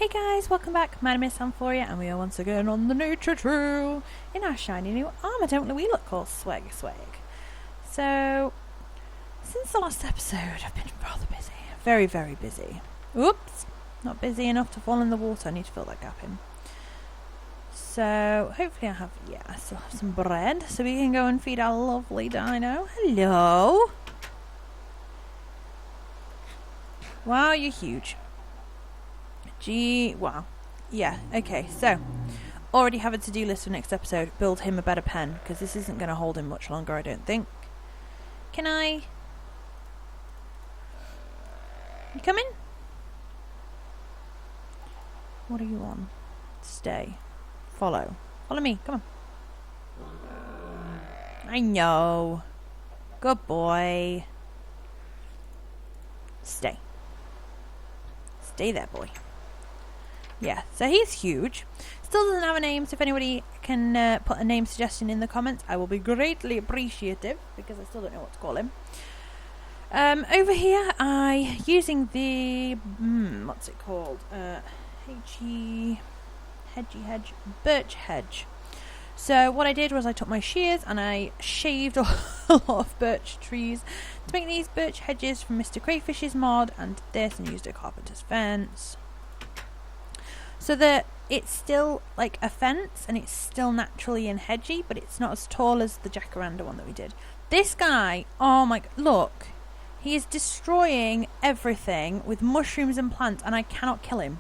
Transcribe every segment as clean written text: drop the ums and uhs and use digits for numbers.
Hey guys, welcome back. My name is Samphorea and we are once again on the nature trail in our shiny new armour, don't we look all swag. So, since the last episode I've been rather busy. Very, very busy. Oops, not busy enough to fall in the water. I need to fill that gap in. So, hopefully I still have some bread so we can go and feed our lovely dino. Hello! Wow, you're huge. Gee, wow. Yeah, okay, so already have a to-do list for next episode. Build him a better pen, because this isn't going to hold him much longer, I don't think. Can I? You coming? What are you on? Stay. Follow. Follow me, come on. I know. Good boy. Stay. Stay there, boy. Yeah, so he's huge. Still doesn't have a name, so if anybody can put a name suggestion in the comments, I will be greatly appreciative, because I still don't know what to call him. Over here, using the, what's it called? Birch hedge. So what I did was I took my shears and I shaved a lot of birch trees to make these birch hedges from Mr. Crayfish's mod, and this, and used a carpenter's fence. So that it's still like a fence and it's still naturally and hedgy, but it's not as tall as the jacaranda one that we did. This guy, oh my, look, he is destroying everything with mushrooms and plants, and I cannot kill him.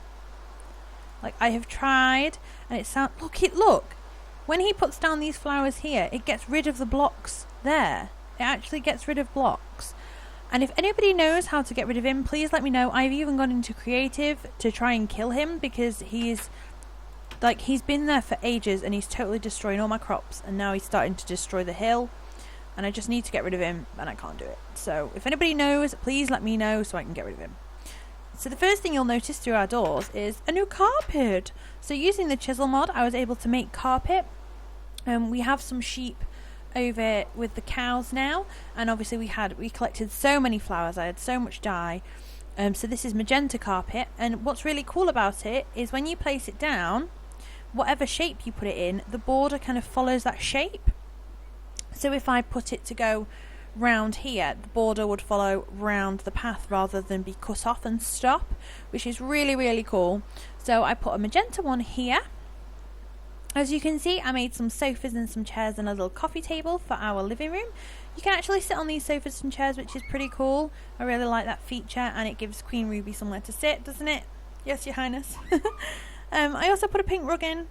Like, I have tried, and look, when he puts down these flowers here, it gets rid of the blocks there. It actually gets rid of blocks. And if anybody knows how to get rid of him, please let me know. I've even gone into creative to try and kill him, because he's been there for ages and he's totally destroying all my crops, and now he's starting to destroy the hill, and I just need to get rid of him and I can't do it. So if anybody knows, please let me know so I can get rid of him. So the first thing you'll notice through our doors is a new carpet. So using the chisel mod, I was able to make carpet. We have some sheep over with the cows now, and obviously we collected so many flowers, I had so much dye, so this is magenta carpet, and what's really cool about it is when you place it down, whatever shape you put it in, the border kind of follows that shape. So if I put it to go round here, the border would follow round the path rather than be cut off and stop, which is really, really cool. So I put a magenta one here. As you can see, I made some sofas and some chairs and a little coffee table for our living room. You can actually sit on these sofas and chairs, which is pretty cool. I really like that feature, and it gives Queen Ruby somewhere to sit, doesn't it? Yes, Your Highness. I also put a pink rug in.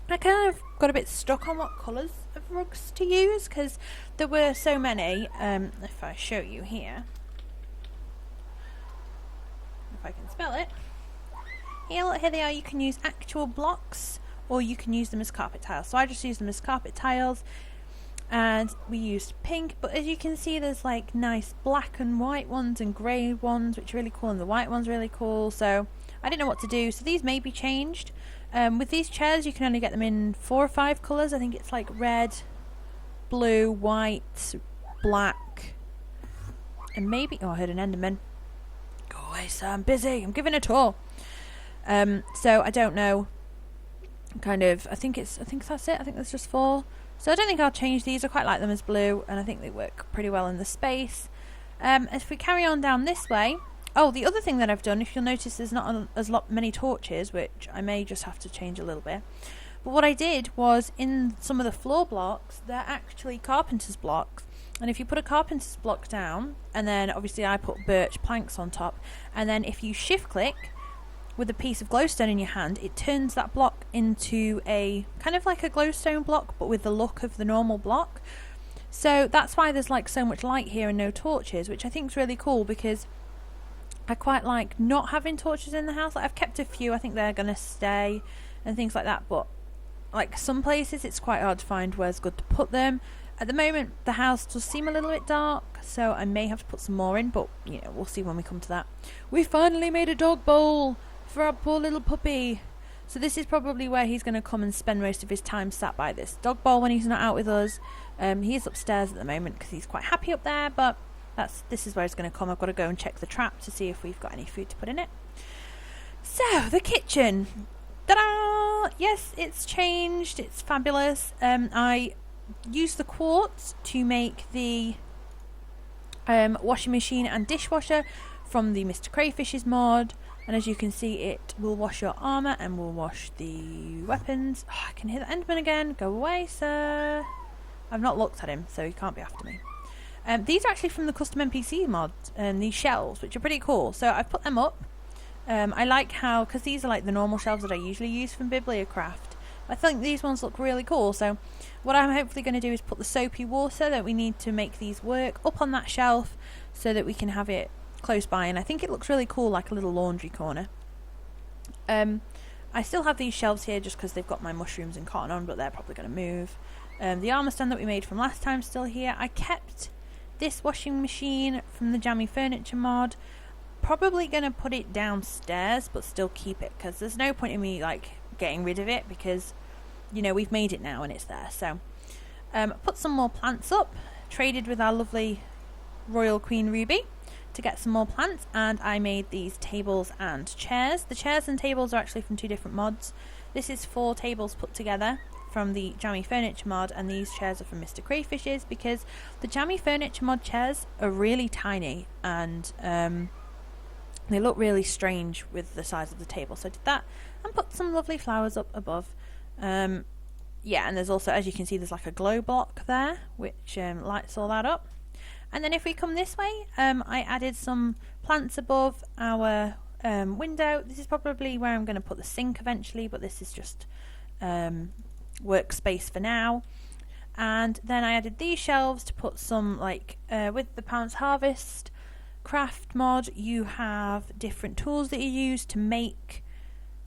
I kind of got a bit stuck on what colours of rugs to use, because there were so many. If I show you here, if I can spell it. Here they are. You can use actual blocks, or you can use them as carpet tiles. So I just used them as carpet tiles, and we used pink, but as you can see there's like nice black and white ones and grey ones, which are really cool, and the white one's really cool. So I didn't know what to do, so these may be changed. With these chairs you can only get them in 4 or 5 colours. I think it's like red, blue, white, black, and maybe, oh, I heard an Enderman. Go away, sir, I'm busy, I'm giving a tour. So I don't know, I think that's it. I think there's just 4. So I don't think I'll change these. I quite like them as blue, and I think they work pretty well in the space. If we carry on down this way, the other thing that I've done, if you'll notice, there's not as many torches, which I may just have to change a little bit. But what I did was, in some of the floor blocks, they're actually carpenter's blocks. And if you put a carpenter's block down, and then obviously I put birch planks on top, and then if you shift click with a piece of glowstone in your hand, it turns that block into a kind of like a glowstone block, but with the look of the normal block. So that's why there's like so much light here and no torches, which I think is really cool, because I quite like not having torches in the house. Like, I've kept a few, I think they're gonna stay and things like that, but like some places it's quite hard to find where's good to put them. At the moment the house does seem a little bit dark, so I may have to put some more in, but you know, we'll see when we come to that. We finally made a dog bowl for our poor little puppy. So this is probably where he's going to come and spend most of his time sat by this dog bowl when he's not out with us. He is upstairs at the moment because he's quite happy up there, but this is where he's going to come. I've got to go and check the trap to see if we've got any food to put in it. So So, the kitchen. Ta-da! Yes, it's changed. It's fabulous. I used the quartz to make the washing machine and dishwasher from the Mr. Crayfish's mod. And as you can see, it will wash your armour and will wash the weapons. Oh, I can hear the Enderman again. Go away, sir. I've not looked at him, so he can't be after me. These are actually from the custom np'c mod, these shelves, which are pretty cool. So I've put them up. I like how, because these are like the normal shelves that I usually use from bibliocraft. I think these ones look really cool. So what I'm hopefully going to do is put the soapy water that we need to make these work up on that shelf so that we can have it close by, and I think it looks really cool, like a little laundry corner. I still have these shelves here just because they've got my mushrooms and cotton on, but they're probably going to move. The armour stand that we made from last time is still here. I kept this washing machine from the Jammy furniture mod. Probably going to put it downstairs, but still keep it, because there's no point in me like getting rid of it, because you know we've made it now and it's there. So put some more plants up, traded with our lovely Royal Queen Ruby to get some more plants, and I made these tables and chairs. The chairs and tables are actually from 2 different mods. This is 4 tables put together from the Jammy furniture mod, and these chairs are from Mr. Crayfish's, because the Jammy furniture mod chairs are really tiny and they look really strange with the size of the table. So I did that and put some lovely flowers up above. Yeah, and there's also, as you can see, there's like a glow block there which lights all that up. And then if we come this way, I added some plants above our window. This is probably where I'm going to put the sink eventually, but this is just workspace for now. And then I added these shelves to put some, like, with the Pams Harvest craft mod, you have different tools that you use to make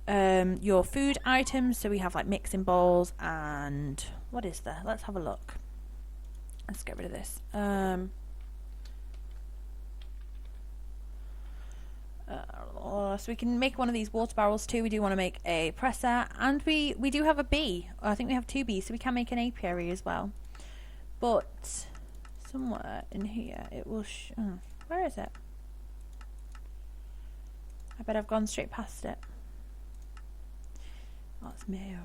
your food items. So we have like mixing bowls and what is there? Let's have a look. Let's get rid of this. So we can make one of these water barrels too. We do want to make a presser, and we do have a bee. I think we have 2 bees, so we can make an apiary as well. But somewhere in here it will where is it? I bet I've gone straight past it. Oh, it's mayo.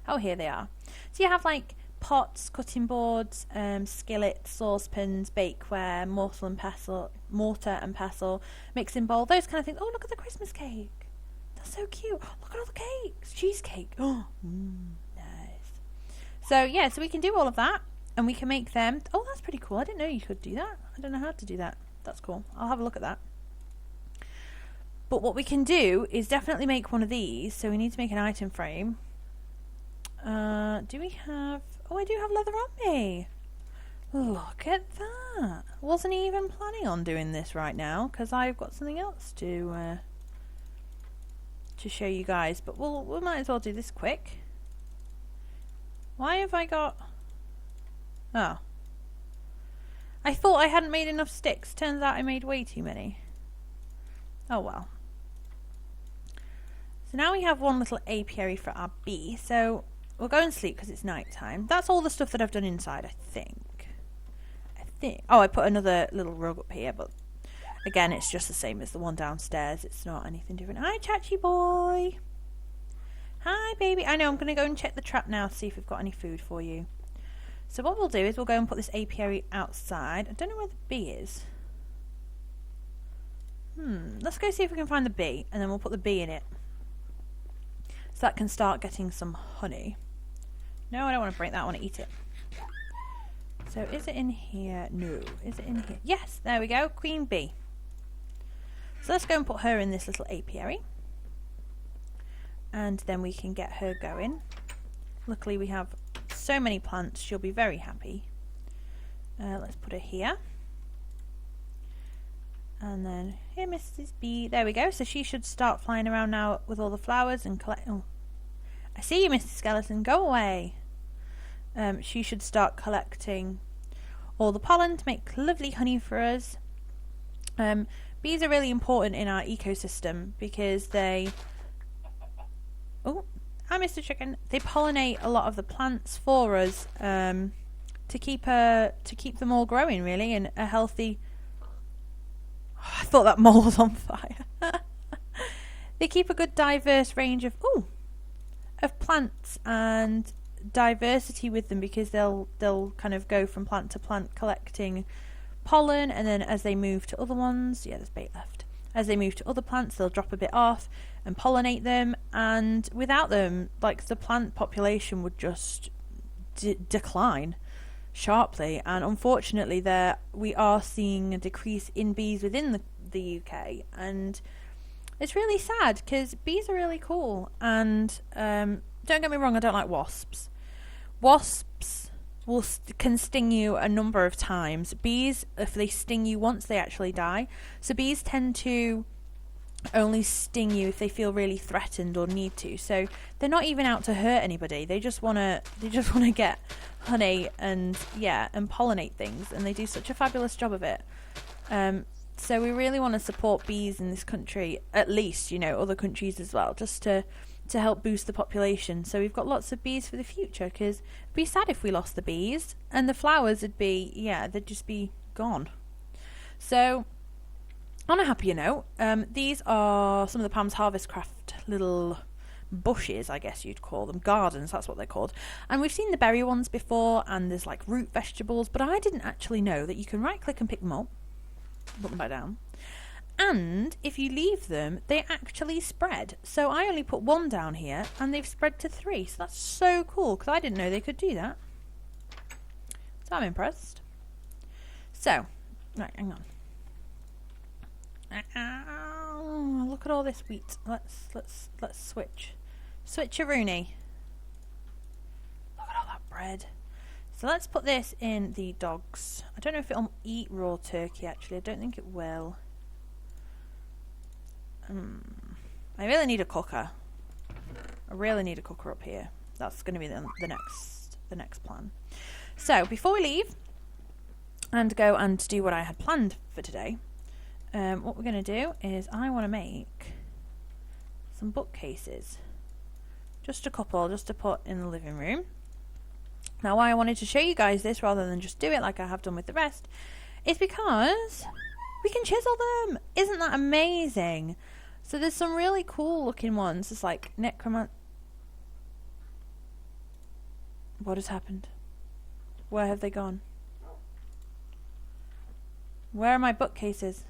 Oh, here they are. So you have like pots, cutting boards, skillets, saucepans, bakeware, mortar and pestle, mixing bowl, those kind of things. Oh, look at the Christmas cake. That's so cute. Oh, look at all the cakes. Cheesecake. Oh, nice. So yeah, so we can do all of that, and we can make them. Oh, that's pretty cool. I didn't know you could do that. I don't know how to do that. That's cool. I'll have a look at that. But what we can do is definitely make one of these. So we need to make an item frame. Do we have... Oh, I do have leather on me. Look at that. Wasn't even planning on doing this right now, because I've got something else to show you guys. But we might as well do this quick. Why have I got... Oh. I thought I hadn't made enough sticks. Turns out I made way too many. Oh well. So now we have one little apiary for our bee. So we'll go and sleep because it's night time. That's all the stuff that I've done inside, I think. Oh, I put another little rug up here, but again, it's just the same as the one downstairs. It's not anything different. Hi, Chachi boy. Hi, baby. I know, I'm going to go and check the trap now to see if we've got any food for you. So what we'll do is we'll go and put this apiary outside. I don't know where the bee is. Let's go see if we can find the bee, and then we'll put the bee in it. So that can start getting some honey. No, I don't want to break that. I want to eat it. So is it in here? No. Is it in here? Yes, there we go. Queen bee. So let's go and put her in this little apiary. And then we can get her going. Luckily we have so many plants. She'll be very happy. Let's put her here. And then here, Mrs. Bee. There we go. So she should start flying around now with all the flowers and collect... Oh, I see you, Mr. Skeleton. Go away. She should start collecting all the pollen to make lovely honey for us. Bees are really important in our ecosystem because they... Oh, hi, Mr. Chicken. They pollinate a lot of the plants for us to keep them all growing, really, in a healthy... Oh, I thought that mole was on fire. they keep a good diverse range of plants and diversity with them, because they'll kind of go from plant to plant collecting pollen, and then as they move to other ones, there's bait left. As they move to other plants, they'll drop a bit off and pollinate them, and without them, like, the plant population would just decline sharply. And unfortunately, we are seeing a decrease in bees within the UK, and it's really sad because bees are really cool. And don't get me wrong, I don't like wasps. Wasps can sting you a number of times. Bees, if they sting you once, they actually die. So bees tend to only sting you if they feel really threatened or need to. So they're not even out to hurt anybody. They just wanna get honey and pollinate things, and they do such a fabulous job of it. So we really want to support bees in this country, at least, other countries as well, just to help boost the population. So we've got lots of bees for the future, because it'd be sad if we lost the bees, and the flowers they'd just be gone. So on a happier note, these are some of the Pams Harvestcraft little bushes, I guess you'd call them, gardens, that's what they're called. And we've seen the berry ones before, and there's like root vegetables, but I didn't actually know that you can right click and pick them up, put them back down, and if you leave them, they actually spread. So I only put one down here, and they've spread to 3. So that's so cool, because I didn't know they could do that. So I'm impressed. So, right, hang on. Look at all this wheat. Let's switch. Switcheroony. Look at all that bread. So let's put this in the dogs. I don't know if it'll eat raw turkey, actually. I don't think it will. I really need a cooker. I really need a cooker up here. That's going to be the next plan. So before we leave and go and do what I had planned for today, what we're going to do is I want to make some bookcases. Just a couple, just to put in the living room. Now, why I wanted to show you guys this rather than just do it like I have done with the rest is because we can chisel them. Isn't that amazing? So there's some really cool looking ones. It's like necromant. What has happened? Where have they gone? Where are my bookcases?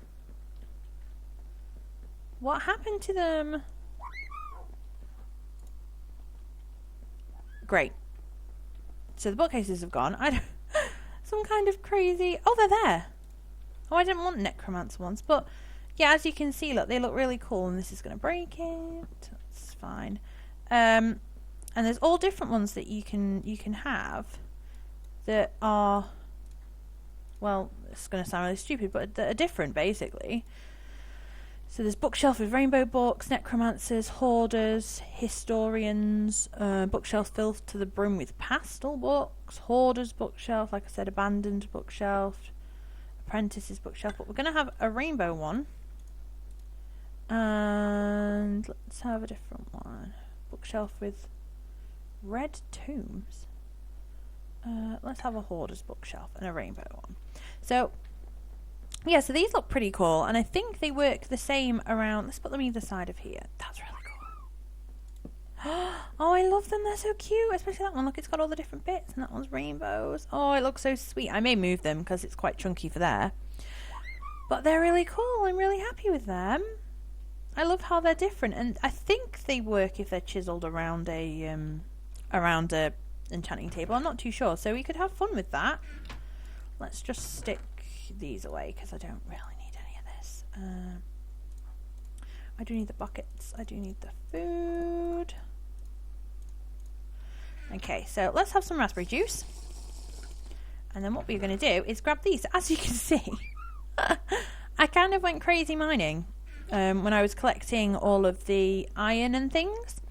What happened to them? Great. So the bookcases have gone. Some kind of crazy... Oh, they're there. Oh, I didn't want necromancer ones, but yeah, as you can see, look, they look really cool, and this is going to break it. That's fine. And there's all different ones that you can have that are, well, it's going to sound really stupid, but that are different, basically. So there's bookshelf with rainbow books, necromancers, hoarders, historians, bookshelf filled to the brim with pastel books, hoarders bookshelf, like I said, abandoned bookshelf, apprentices bookshelf, but we're going to have a rainbow one. And let's have a different one. Bookshelf with red tombs. Let's have a hoarder's bookshelf and a rainbow one. So, yeah, so these look pretty cool, and I think they work the same around... Let's put them either side of here. That's really cool. Oh, I love them. They're so cute, especially that one. Look, it's got all the different bits, and that one's rainbows. Oh, it looks so sweet. I may move them because it's quite chunky for there. But they're really cool. I'm really happy with them. I love how they're different, and I think they work if they're chiseled around a enchanting table. I'm not too sure, so we could have fun with that. Let's just stick these away because I don't really need any of this. I do need the buckets. I do need the food. Okay, so let's have some raspberry juice, and then what we're going to do is grab these. As you can see, I kind of went crazy mining when I was collecting all of the iron and things,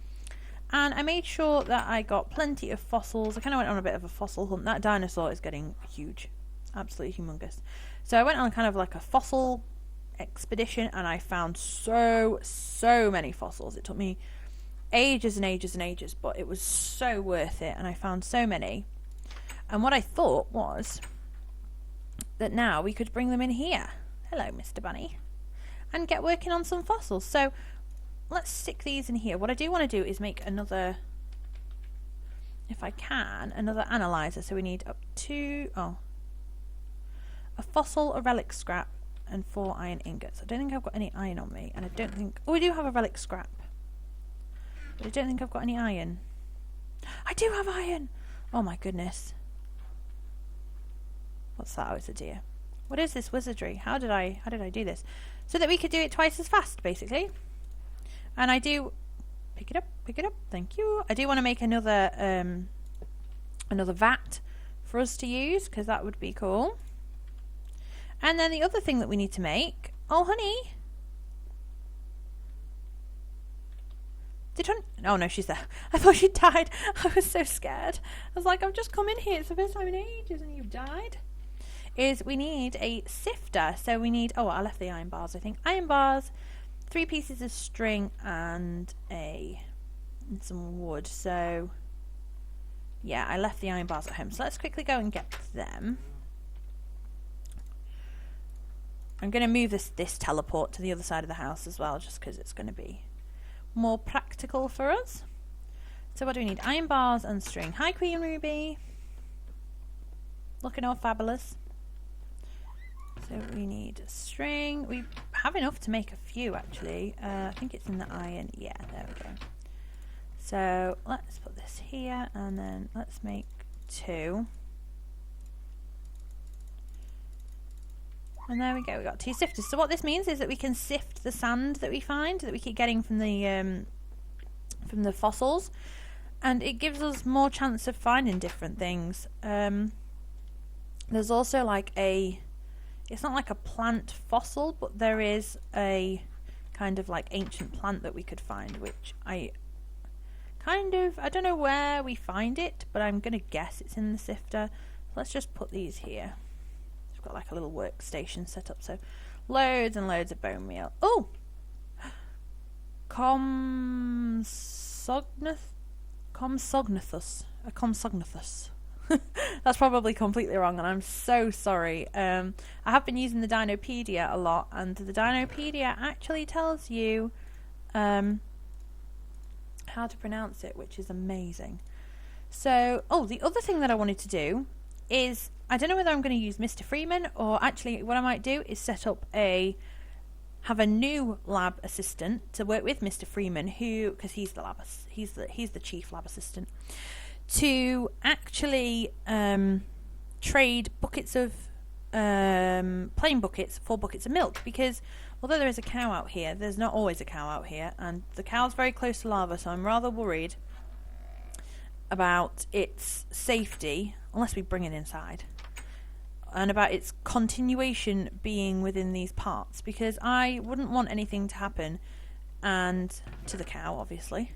and I made sure that I got plenty of fossils. I kind of went on a bit of a fossil hunt. That dinosaur is getting huge, absolutely humongous. So I went on kind of like a fossil expedition, and I found so many fossils. It took me ages and ages and ages, but it was so worth it, and I found so many. And what I thought was that now we could bring them in here. Hello, Mr. Bunny. And get working on some fossils. So let's stick these in here. What I do want to do is make another, if I can, another analyzer. So we need up to, a fossil, a relic scrap, and 4 iron ingots. I don't think I've got any iron on me, and I don't think, oh, we do have a relic scrap, but I don't think I've got any iron. I do have iron! Oh my goodness. What's that? Oh, it's a deer. What is this wizardry? How did I do this? So that we could do it twice as fast, basically. And I do pick it up, thank you. I do want to make another vat for us to use, because that would be cool. And then the other thing that we need to make, oh honey. Oh no, she's there. I thought she died. I was so scared. I was like, I've just come in here. It's the first time in ages and you've died. Is we need a sifter. So we need, oh, I left the iron bars, I think. Iron bars, 3 pieces of string and some wood. So yeah, I left the iron bars at home. So let's quickly go and get them. I'm going to move this teleport to the other side of the house as well, just because it's going to be more practical for us. So what do we need? Iron bars and string. Hi Queen Ruby. Looking all fabulous. So we need string. We have enough to make a few actually. I think it's in the iron. Yeah, there we go. So let's put this here and then let's make 2. And there we go, we got 2 sifters. So what this means is that we can sift the sand that we find, that we keep getting from the fossils, and it gives us more chance of finding different things. There's also like it's not like a plant fossil, but there is a kind of like ancient plant that we could find, which I don't know where we find it, but I'm gonna guess it's in the sifter. So let's just put these here. Got like a little workstation set up, so loads and loads of bone meal. Oh, Compsognathus. That's probably completely wrong, and I'm so sorry. I have been using the Dinopedia a lot, and the Dinopedia actually tells you how to pronounce it, which is amazing. So, the other thing that I wanted to do is, I don't know whether I'm going to use Mr. Freeman, or actually what I might do is set up have a new lab assistant to work with Mr. Freeman, because he's the chief lab assistant, to actually trade buckets of plain buckets for buckets of milk, because although there is a cow out here, there's not always a cow out here, and the cow's very close to lava, so I'm rather worried about its safety unless we bring it inside, and about its continuation being within these parts, because I wouldn't want anything to happen and to the cow obviously,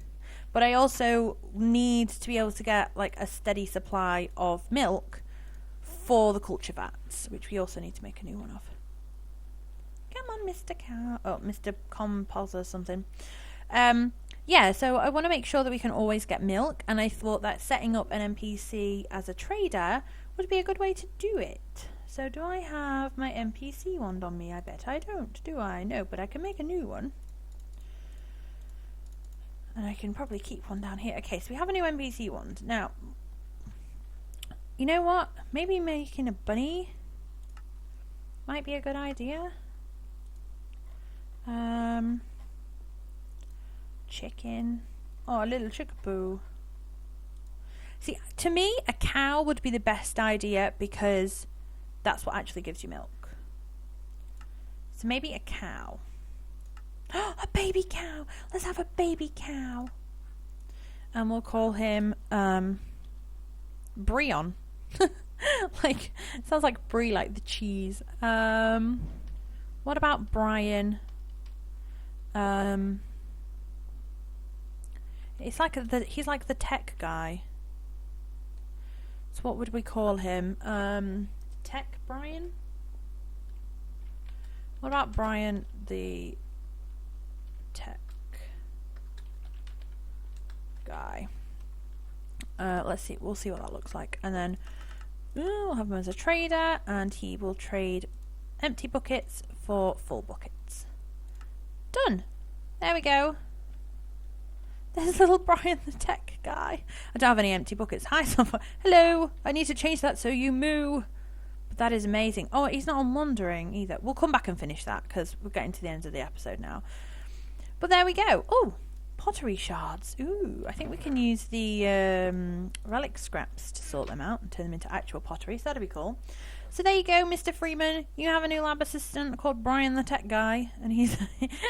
but I also need to be able to get like a steady supply of milk for the culture vats, which we also need to make a new one of. Come on, Mr. Cow. Oh, Mr. Compos or something. Yeah, so I want to make sure that we can always get milk, and I thought that setting up an NPC as a trader would be a good way to do it. So do I have my NPC wand on me? I bet I don't, do I? No, but I can make a new one. And I can probably keep one down here. Okay, so we have a new NPC wand. Now, you know what? Maybe making a bunny might be a good idea. Chicken. Oh, a little chickapoo. See, to me, a cow would be the best idea, because that's what actually gives you milk. So maybe a cow. A baby cow. Let's have a baby cow. And we'll call him Brion. Like, it sounds like brie, like the cheese. What about Brian? It's like he's like the tech guy. So what would we call him? Tech Brian? What about Brian the tech guy? Let's see. We'll see what that looks like. And then we'll have him as a trader, and he will trade empty buckets for full buckets. Done. There we go. There's little Brian the tech guy. I don't have any empty buckets. Hi, Samphorea. Hello. I need to change that so you moo. But that is amazing. Oh, he's not on wandering either. We'll come back and finish that because we're getting to the end of the episode now. But there we go. Oh, pottery shards. Ooh, I think we can use the relic scraps to sort them out and turn them into actual pottery. So that'd be cool. So there you go, Mr. Freeman. You have a new lab assistant called Brian the Tech Guy, and he's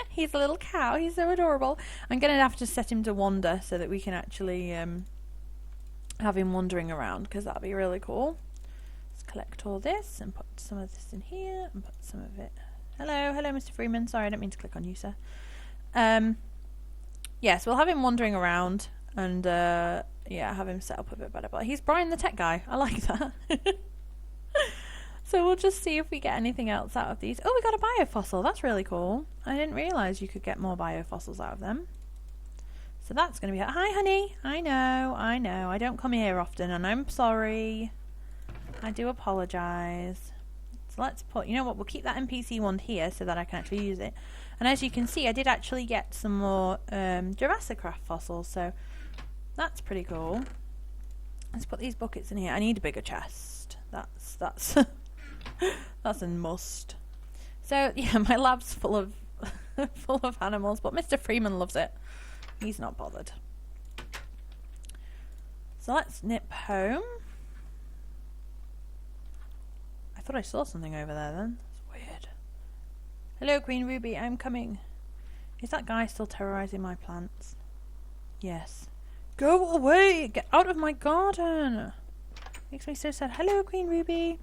he's a little cow. He's so adorable. I'm going to have to set him to wander so that we can actually have him wandering around, because that'll be really cool. Let's collect all this and put some of this in here and put some of it. Hello, Mr. Freeman. Sorry, I didn't mean to click on you, sir. Yes, we'll have him wandering around and yeah, have him set up a bit better. But he's Brian the Tech Guy. I like that. So we'll just see if we get anything else out of these. Oh, we got a biofossil. That's really cool. I didn't realise you could get more biofossils out of them. So that's going to be... Hi, honey. I know. I don't come here often, and I'm sorry. I do apologise. So let's put... You know what? We'll keep that np'c wand here so that I can actually use it. And as you can see, I did actually get some more Jurrassicraft fossils, so that's pretty cool. Let's put these buckets in here. I need a bigger chest. That's that's a must. So yeah, my lab's full of full of animals, but Mr. Freeman loves it. He's not bothered. So let's nip home. I thought I saw something over there then. That's weird. Hello, Queen Ruby, I'm coming. Is that guy still terrorizing my plants? Yes. Go away! Get out of my garden! Makes me so sad. Hello, Queen Ruby.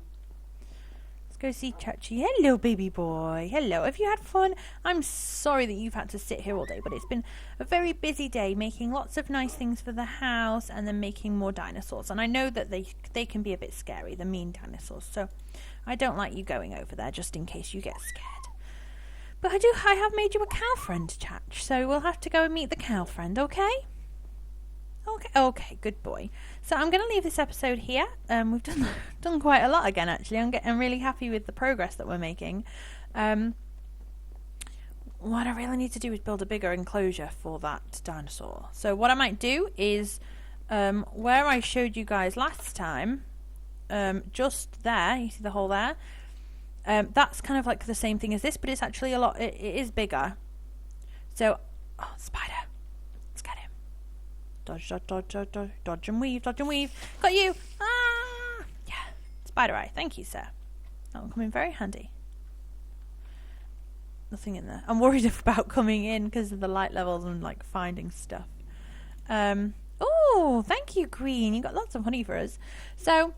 Let's go see Chachi. Hello, baby boy. Hello. Have you had fun? I'm sorry that you've had to sit here all day, but it's been a very busy day making lots of nice things for the house and then making more dinosaurs. And I know that they can be a bit scary, the mean dinosaurs. So I don't like you going over there just in case you get scared. But I have made you a cow friend, Chach. So we'll have to go and meet the cow friend, okay? Okay, good boy. So I'm going to leave this episode here. We've done quite a lot again, actually. I'm really happy with the progress that we're making. What I really need to do is build a bigger enclosure for that dinosaur. So what I might do is, where I showed you guys last time, just there, you see the hole there? That's kind of like the same thing as this, but it's actually a lot, it is bigger. So, oh, spider. Dodge, dodge, dodge, dodge, dodge, dodge and weave, dodge and weave. Got you! Ah! Yeah, spider eye. Thank you, sir. That will come in very handy. Nothing in there. I'm worried about coming in because of the light levels and like finding stuff. Oh, thank you, Queen. You got lots of honey for us. So,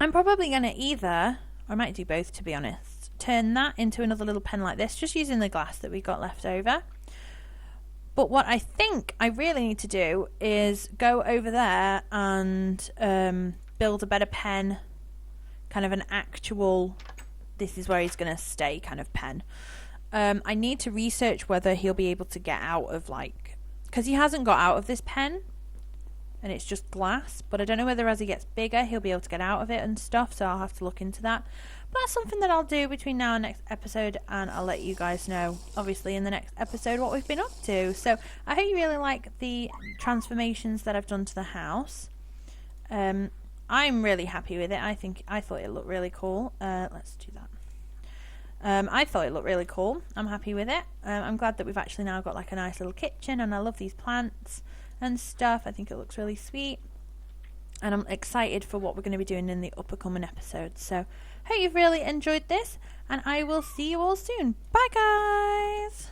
I'm probably going to either, or I might do both to be honest, turn that into another little pen like this, just using the glass that we got left over. But what I think I really need to do is go over there and build a better pen, kind of an actual, this is where he's going to stay kind of pen. I need to research whether he'll be able to get out of like, because he hasn't got out of this pen and it's just glass, but I don't know whether as he gets bigger he'll be able to get out of it and stuff, so I'll have to look into that. But that's something that I'll do between now and next episode, and I'll let you guys know, obviously, in the next episode what we've been up to. So I hope you really like the transformations that I've done to the house. I'm really happy with it. I thought it looked really cool. Let's do that. I thought it looked really cool. I'm happy with it. I'm glad that we've actually now got like a nice little kitchen, and I love these plants and stuff. I think it looks really sweet. And I'm excited for what we're going to be doing in the upcoming episodes. So, hope you've really enjoyed this, and I will see you all soon. Bye, guys!